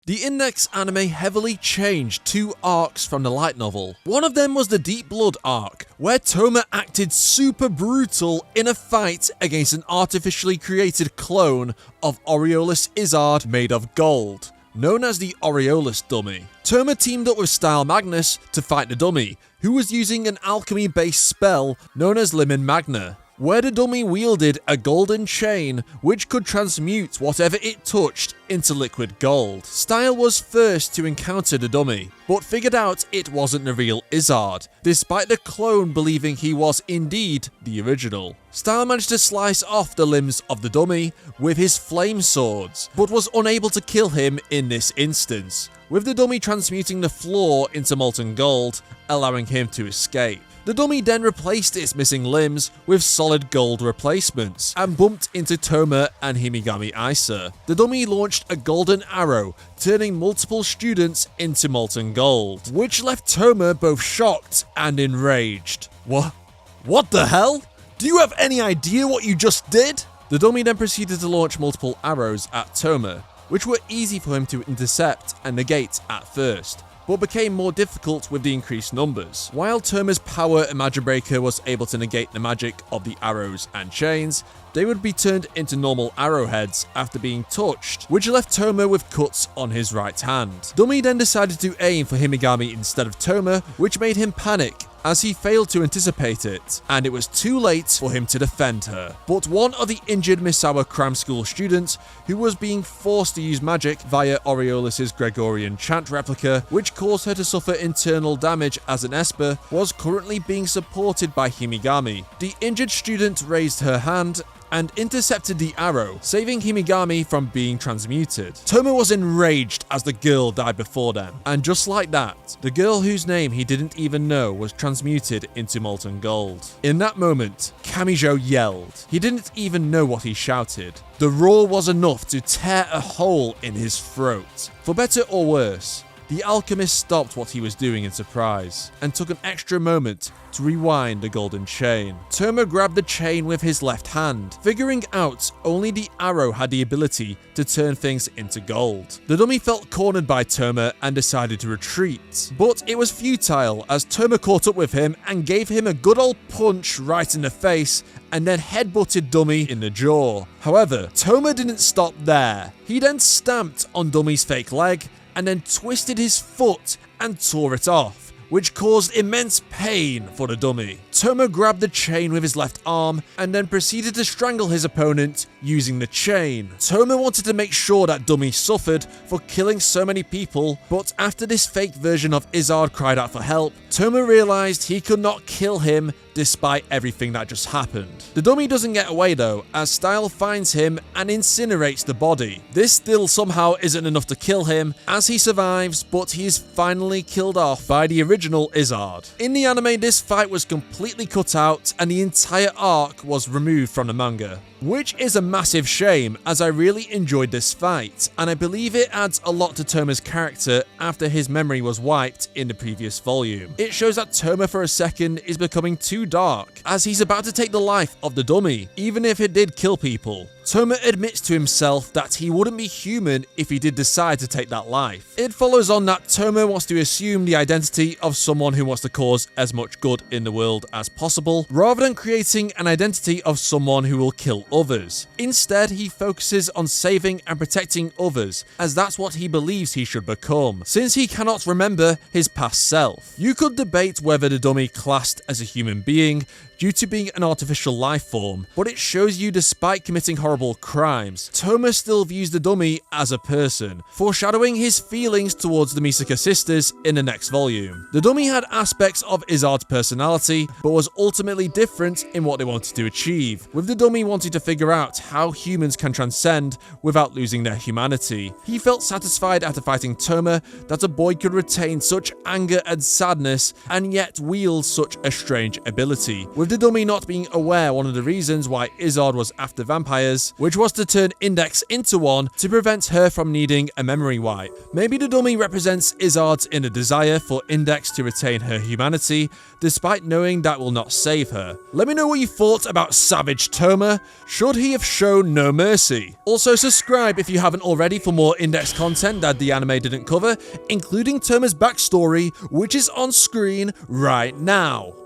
The Index anime heavily changed two arcs from the light novel. One of them was the Deep Blood arc, where Touma acted super brutal in a fight against an artificially created clone of Aureolus Izard made of gold, known as the Aureolus Dummy. Touma teamed up with Style Magnus to fight the dummy, who was using an alchemy-based spell known as Limen Magna, where the dummy wielded a golden chain which could transmute whatever it touched into liquid gold. Style was first to encounter the dummy, but figured out it wasn't the real Izard, despite the clone believing he was indeed the original. Style managed to slice off the limbs of the dummy with his flame swords, but was unable to kill him in this instance, with the dummy transmuting the floor into molten gold, allowing him to escape. The dummy then replaced its missing limbs with solid gold replacements and bumped into Touma and Himigami Isa. The dummy launched a golden arrow, turning multiple students into molten gold, which left Touma both shocked and enraged. What the hell? Do you have any idea what you just did? The dummy then proceeded to launch multiple arrows at Touma, which were easy for him to intercept and negate at first, but became more difficult with the increased numbers. While Touma's power Imagine Breaker was able to negate the magic of the arrows and chains, they would be turned into normal arrowheads after being touched, which left Touma with cuts on his right hand. Dummy then decided to aim for Himigami instead of Touma, which made him panic, as he failed to anticipate it, and it was too late for him to defend her. But one of the injured Misawa Cram School students, who was being forced to use magic via Aureolus's Gregorian chant replica, which caused her to suffer internal damage as an Esper, was currently being supported by Himigami. The injured student raised her hand and intercepted the arrow, saving Himigami from being transmuted. Touma was enraged as the girl died before them, and just like that, the girl whose name he didn't even know was transmuted into molten gold. In that moment, Kamijo yelled. He didn't even know what he shouted. The roar was enough to tear a hole in his throat. For better or worse, the alchemist stopped what he was doing in surprise, and took an extra moment to rewind the golden chain. Touma grabbed the chain with his left hand, figuring out only the arrow had the ability to turn things into gold. The dummy felt cornered by Touma and decided to retreat, but it was futile as Touma caught up with him and gave him a good old punch right in the face, and then headbutted Dummy in the jaw. However, Touma didn't stop there. He then stamped on Dummy's fake leg, and then twisted his foot and tore it off, which caused immense pain for the dummy. Touma grabbed the chain with his left arm and then proceeded to strangle his opponent using the chain. Touma wanted to make sure that Dummy suffered for killing so many people, but after this fake version of Izard cried out for help, Touma realized he could not kill him despite everything that just happened. The dummy doesn't get away though, as Style finds him and incinerates the body. This still somehow isn't enough to kill him, as he survives, but he is finally killed off by the original Izard. In the anime, this fight was completely cut out and the entire arc was removed from the manga, which is a massive shame, as I really enjoyed this fight, and I believe it adds a lot to Touma's character after his memory was wiped in the previous volume. It shows that Touma for a second is becoming too dark, as he's about to take the life of the dummy, even if it did kill people. Touma admits to himself that he wouldn't be human if he did decide to take that life. It follows on that Touma wants to assume the identity of someone who wants to cause as much good in the world as possible, rather than creating an identity of someone who will kill others. Instead, he focuses on saving and protecting others, as that's what he believes he should become, since he cannot remember his past self. You could debate whether the dummy classed as a human being due to being an artificial life form, but it shows you despite committing horrible crimes, Touma still views the dummy as a person, foreshadowing his feelings towards the Misaka sisters in the next volume. The dummy had aspects of Izard's personality, but was ultimately different in what they wanted to achieve, with the dummy wanting to figure out how humans can transcend without losing their humanity. He felt satisfied after fighting Touma that a boy could retain such anger and sadness and yet wield such a strange ability, with with the dummy not being aware one of the reasons why Izard was after vampires, which was to turn Index into one to prevent her from needing a memory wipe. Maybe the dummy represents Izard's inner desire for Index to retain her humanity, despite knowing that will not save her. Let me know what you thought about Savage Touma. Should he have shown no mercy? Also subscribe if you haven't already for more Index content that the anime didn't cover, including Touma's backstory, which is on screen right now.